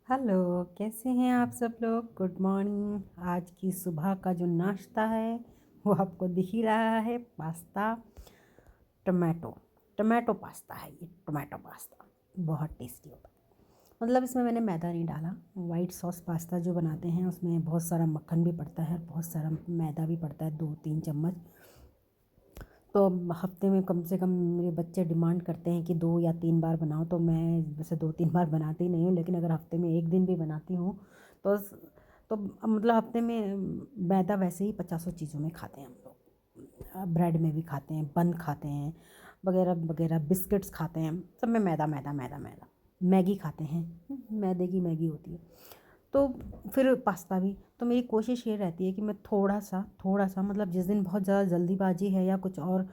Hello, कैसे हैं आप सब लोग? Good morning. आज की सुबह का जो नाश्ता है वो आपको दिख ही रहा है, पास्ता टमाटो। टमाटो पास्ता है ये, टमाटो पास्ता बहुत टेस्टी होता है। मतलब इसमें मैंने मैदा नहीं डाला। वाइट सॉस पास्ता जो बनाते हैं उसमें बहुत सारा मक्खन भी पड़ता है, बहुत सारा मैदा भी पड़ता है, 2-3 चम्मच। तो हफ्ते में कम से कम मेरे बच्चे डिमांड करते हैं कि 2 या 3 बार बनाओ, तो मैं वैसे 2-3 बार बनाती ही नहीं हूँ, लेकिन अगर हफ्ते में एक दिन भी बनाती हूँ तो तो मतलब हफ्ते में मैदा वैसे ही 50 चीज़ों में खाते हैं हम लोग। ब्रेड में भी खाते हैं, बन खाते हैं, वगैरह वगैरह, बिस्किट्स खाते हैं, सब में मैदा मैदा मैदा मैदा। मैगी खाते हैं, मैदे की मैगी होती है। तो फिर पास्ता भी, तो मेरी कोशिश ये रहती है कि मैं थोड़ा सा मतलब जिस दिन बहुत ज़्यादा जल्दीबाजी है या कुछ और,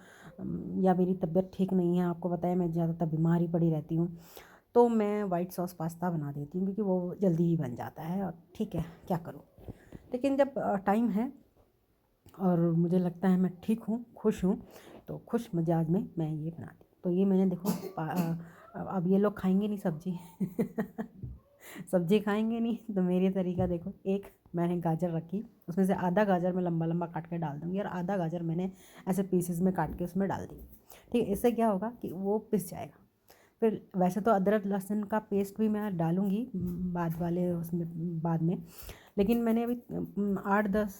या मेरी तबीयत ठीक नहीं है, आपको पता है मैं ज़्यादातर बीमार ही पड़ी रहती हूँ, तो मैं वाइट सॉस पास्ता बना देती हूँ क्योंकि वो जल्दी ही बन जाता है और ठीक है, क्या करूँ। लेकिन जब टाइम है और मुझे लगता है मैं ठीक हूँ, खुश हूँ, तो खुश मिजाज में मैं ये बनाती हूँ। तो ये मैंने देखो अब ये लोग खाएंगे नहीं सब्जी सब्जी खाएंगे नहीं, तो मेरी तरीका देखो, एक मैंने गाजर रखी, उसमें से आधा गाजर मैं लंबा लंबा काट के डाल दूँगी और आधा गाजर मैंने ऐसे पीसेस में काट के उसमें डाल दी। ठीक है, इससे क्या होगा कि वो पिस जाएगा। फिर वैसे तो अदरक लहसुन का पेस्ट भी मैं डालूँगी बाद वाले उसमें, बाद में। लेकिन मैंने अभी 8-10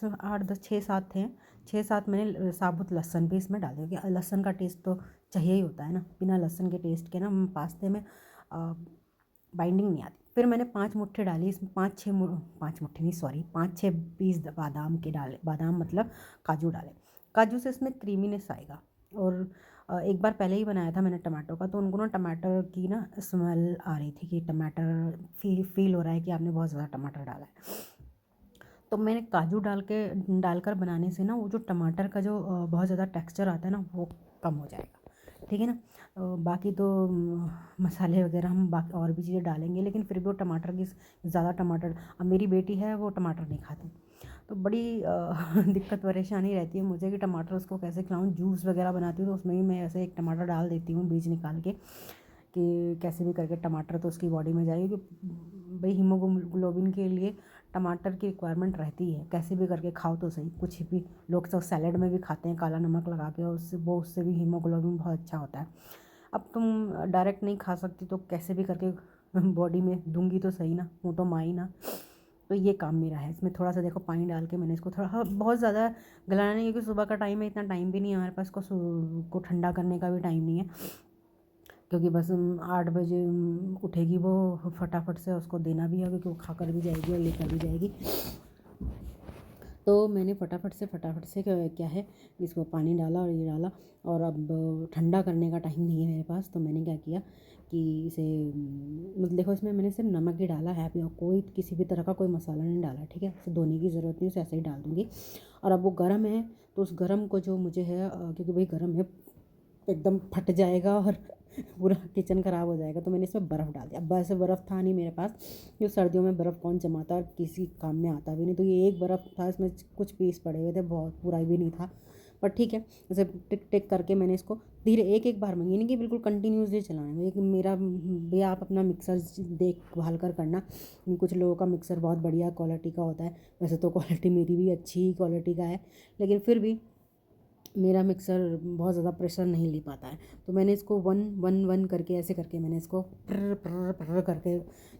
6-7 थे, 6-7 मैंने साबुत लहसुन भी इसमें डाल दिया क्योंकि लहसुन का टेस्ट तो चाहिए ही होता है ना, बिना लहसुन के टेस्ट के ना पास्ते में बाइंडिंग नहीं आती। फिर मैंने 5 मुट्ठी डाली इसमें, 5 मुट्ठी नहीं, सॉरी, 5-6 पीस बादाम के डाले, बादाम मतलब काजू डाले। काजू से इसमें क्रीमीनेस आएगा। और एक बार पहले ही बनाया था मैंने टमाटो का, तो उनको ना टमाटर की ना स्मेल आ रही थी कि टमाटर फील हो रहा है कि आपने बहुत ज़्यादा टमाटर डाला है। तो मैंने काजू डालकर बनाने से ना वो जो टमाटर का जो बहुत ज़्यादा टेक्सचर आता है ना वो कम हो जाएगा। ठीक है ना। बाकी तो मसाले वगैरह हम बाकी और भी चीज़ें डालेंगे, लेकिन फिर भी वो टमाटर की ज़्यादा टमाटर, अब मेरी बेटी है वो टमाटर नहीं खाती, तो बड़ी दिक्कत परेशानी रहती है मुझे कि टमाटर उसको कैसे खिलाऊँ। जूस वगैरह बनाती हूँ तो उसमें भी मैं ऐसे एक टमाटर डाल देती हूँ बीज निकाल के, कि कैसे भी करके टमाटर तो उसकी बॉडी में जाएगी, क्योंकि भाई हीमोग्लोबिन के लिए टमाटर की रिक्वायरमेंट रहती है। कैसे भी करके खाओ तो सही, कुछ भी लोग तो सैलेड में भी खाते हैं काला नमक लगा के, और उससे भी हीमोग्लोबिन बहुत अच्छा होता है। अब तुम डायरेक्ट नहीं खा सकती तो कैसे भी करके बॉडी में दूंगी तो सही ना, वो तो माँ ही ना। तो ये काम मेरा है। इसमें थोड़ा सा देखो पानी डाल के मैंने इसको थोड़ा, हाँ, बहुत ज़्यादा गलाना नहीं, क्योंकि सुबह का टाइम है, इतना टाइम भी नहीं है हमारे पास, को ठंडा करने का भी टाइम नहीं है, क्योंकि बस 8 बजे उठेगी वो, फटाफट से उसको देना भी है क्योंकि वो खाकर भी जाएगी और लेकर भी जाएगी। तो मैंने फटाफट से क्या है, इसको पानी डाला और ये डाला, और अब ठंडा करने का टाइम नहीं है मेरे पास, तो मैंने क्या किया कि इसे मतलब देखो इसमें मैंने सिर्फ नमक ही डाला है, अभी और कोई किसी भी तरह का कोई मसाला नहीं डाला। ठीक है, इसे धोने की ज़रूरत नहीं, उसे ऐसे ही डाल दूँगी। और अब वो गर्म है, तो उस गर्म को जो मुझे है, क्योंकि भाई गर्म है, एकदम फट जाएगा और पूरा किचन ख़राब हो जाएगा, तो मैंने इसमें बर्फ़ डाल दिया। अब वैसे बर्फ़ था नहीं मेरे पास, जो सर्दियों में बर्फ़ कौन जमाता है, किसी काम में आता भी नहीं, तो ये एक बर्फ़ था, इसमें कुछ पीस पड़े हुए थे, बहुत पूरा भी नहीं था, पर ठीक है। जैसे टिक टिक करके मैंने इसको धीरे एक एक बार में, ये नहीं कि बिल्कुल कंटिन्यूसली चलाना है। एक मेरा भी, आप अपना मिक्सर देखभाल कर करना, कुछ लोगों का मिक्सर बहुत बढ़िया क्वालिटी का होता है, वैसे तो क्वालिटी मेरी भी अच्छी ही क्वालिटी का है, लेकिन फिर भी मेरा मिक्सर बहुत ज़्यादा प्रेशर नहीं ले पाता है। तो मैंने इसको वन वन वन करके, ऐसे करके मैंने इसको प्र प्र प्र करके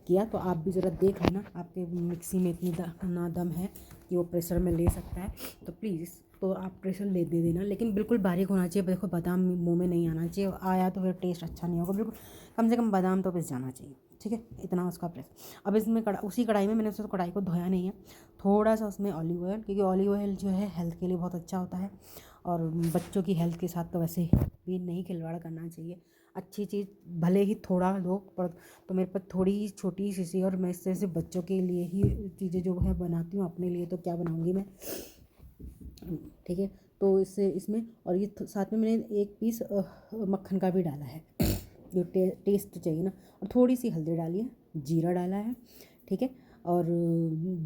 किया। तो आप भी ज़रा देख लेना, आपके मिक्सी में इतनी ना दम है कि वो प्रेशर में ले सकता है, तो प्लीज़ तो आप प्रेशर दे देना, लेकिन बिल्कुल बारीक होना चाहिए। देखो बादाम मुंह में नहीं आना चाहिए, आया तो फिर टेस्ट अच्छा नहीं होगा। बिल्कुल कम से कम बादाम तो पिस जाना चाहिए। ठीक है, इतना उसका प्रेस। अब इसमें उसी कढ़ाई में मैंने उस कढ़ाई को धोया नहीं है, थोड़ा सा उसमें ऑलिव ऑयल, क्योंकि ऑलिव ऑयल जो है हेल्थ के लिए बहुत अच्छा होता है, और बच्चों की हेल्थ के साथ तो वैसे भी नहीं खिलवाड़ करना चाहिए। अच्छी चीज़ भले ही थोड़ा लो, पर तो मेरे पास थोड़ी ही छोटी सी और मैं इससे सिर्फ बच्चों के लिए ही चीज़ें जो है बनाती हूँ, अपने लिए तो क्या बनाऊँगी मैं। ठीक है, तो इससे इसमें, और ये साथ में मैंने एक पीस मक्खन का भी डाला है जो टेस्ट चाहिए ना, और थोड़ी सी हल्दी डाली है, जीरा डाला है। ठीक है, और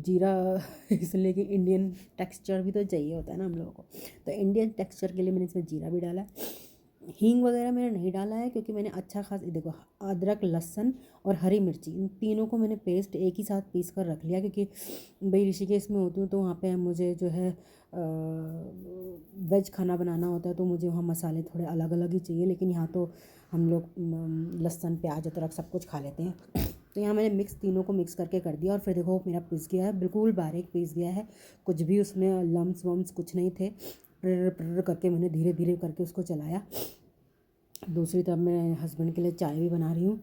जीरा इसलिए कि इंडियन टेक्सचर भी तो चाहिए होता है ना हम लोगों को, तो इंडियन टेक्सचर के लिए मैंने इसमें जीरा भी डाला है। हींग वगैरह मैंने नहीं डाला है क्योंकि मैंने अच्छा खास देखो अदरक लहसुन और हरी मिर्ची इन तीनों को मैंने पेस्ट एक ही साथ पीस कर रख लिया, क्योंकि भाई ऋषिकेश में होती हूँ तो वहाँ पे मुझे जो है वेज खाना बनाना होता है, तो मुझे वहाँ मसाले थोड़े अलग अलग ही चाहिए। लेकिन यहाँ तो हम लोग लहसुन प्याज अदरक सब कुछ खा लेते हैं। तो यहाँ मैंने तीनों को मिक्स करके कर दिया और फिर देखो मेरा पिस गया है, बिल्कुल बारीक पीस गया है, कुछ भी उसमें लम्स वम्स कुछ नहीं थे। प्र करके मैंने धीरे धीरे करके उसको चलाया। दूसरी तरफ मैं हस्बैंड के लिए चाय भी बना रही हूँ।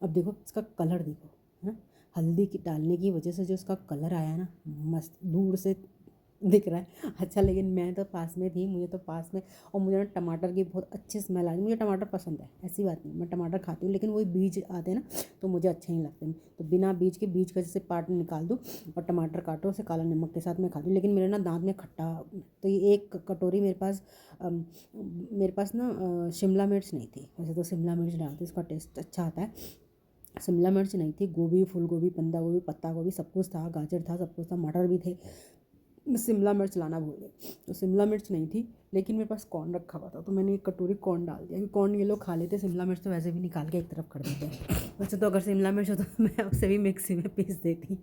अब देखो इसका कलर देखो, है ना, हल्दी की डालने की वजह से जो इसका कलर आया ना, मस्त दूर से दिख रहा है अच्छा। लेकिन मैं तो पास में थी, मुझे तो पास में, और मुझे ना टमाटर की बहुत अच्छी स्मेल आ रही। मुझे टमाटर पसंद है, ऐसी बात नहीं, मैं टमाटर खाती हूँ, लेकिन वही बीज आते हैं ना तो मुझे अच्छे नहीं लगते। तो बिना बीज का जैसे पार्ट निकाल दूँ और टमाटर काटो, उसे काला नमक के साथ मैं खाती हूँ। लेकिन मेरे ना दांत में खट्टा, तो ये एक कटोरी मेरे पास ना शिमला मिर्च नहीं थी। वैसे तो शिमला मिर्च डालते इसका टेस्ट अच्छा आता है, शिमला मिर्च नहीं थी। गोभी, फूल गोभी, बंदा गोभी, पत्ता गोभी सब कुछ था, गाजर था, सब कुछ था, मटर भी थे। शिमला मिर्च लाना भूल गई, तो शिमला मिर्च नहीं थी। लेकिन मेरे पास कॉर्न रखा हुआ था, तो मैंने एक कटोरी कॉर्न डाल दिया, क्योंकि कॉर्न ये लोग खा लेते, शिमला मिर्च तो वैसे भी निकाल के एक तरफ कर देते हैं। वैसे तो अगर शिमला मिर्च होता तो मैं उसे भी मिक्सी में पीस देती।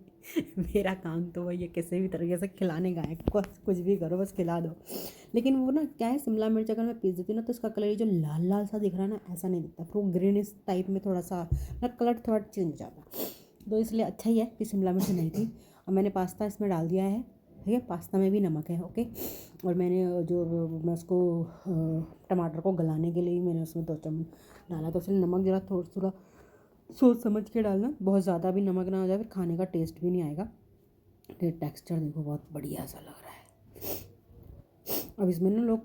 मेरा काम तो वही है, किसी भी तरीके से खिलाने का है, कुछ भी करो बस खिला दो। लेकिन वो ना क्या है, शिमला मिर्च अगर मैं पीस देती हूँ ना तो इसका कलर ये जो लाल लाल सा दिख रहा है ना, ऐसा नहीं दिखता, फिर वो ग्रीनिश टाइप में थोड़ा सा ना कलर थोड़ा चेंज हो जाता। तो इसलिए अच्छा ही है कि शिमला मिर्च नहीं थी। और मैंने पास्ता इसमें डाल दिया है, ठीक है, पास्ता में भी नमक है, ओके। और मैं उसको टमाटर को गलाने के लिए मैंने उसमें 2 चम्मच डाला, तो उसमें नमक ज़रा थोड़ा थोड़ा सोच समझ के डालना, बहुत ज़्यादा भी नमक ना हो जाए, फिर खाने का टेस्ट भी नहीं आएगा। ये टेक्सचर देखो बहुत बढ़िया सा लग रहा है। अब इसमें ना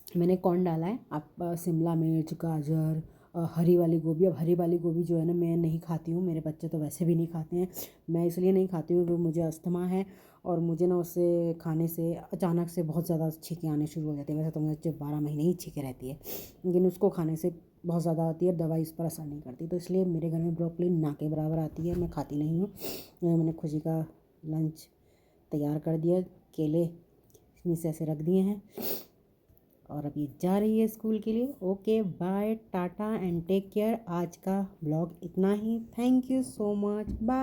मैंने कॉर्न डाला है, आप शिमला मिर्च, गाजर, हरी वाली गोभी। अब हरी वाली गोभी जो है ना मैं नहीं खाती हूँ, मेरे बच्चे तो वैसे भी नहीं खाते हैं। मैं इसलिए नहीं खाती हूँ क्योंकि मुझे अस्थमा है, और मुझे ना उससे खाने से अचानक से बहुत ज़्यादा छींकें आने शुरू हो जाती है। वैसे तो मुझे 12 महीने ही छींकें रहती है, लेकिन उसको खाने से बहुत ज़्यादा आती है, दवाई इस पर असर नहीं करती। तो इसलिए मेरे घर में ब्रोकली ना के बराबर आती है, मैं खाती नहीं हूँ। मैंने खुशी का लंच तैयार कर दिया, केले नीचे ऐसे रख दिए हैं, और अब ये जा रही है स्कूल के लिए। Okay bye, tata and take care. आज का ब्लॉग इतना ही, thank you so much, bye.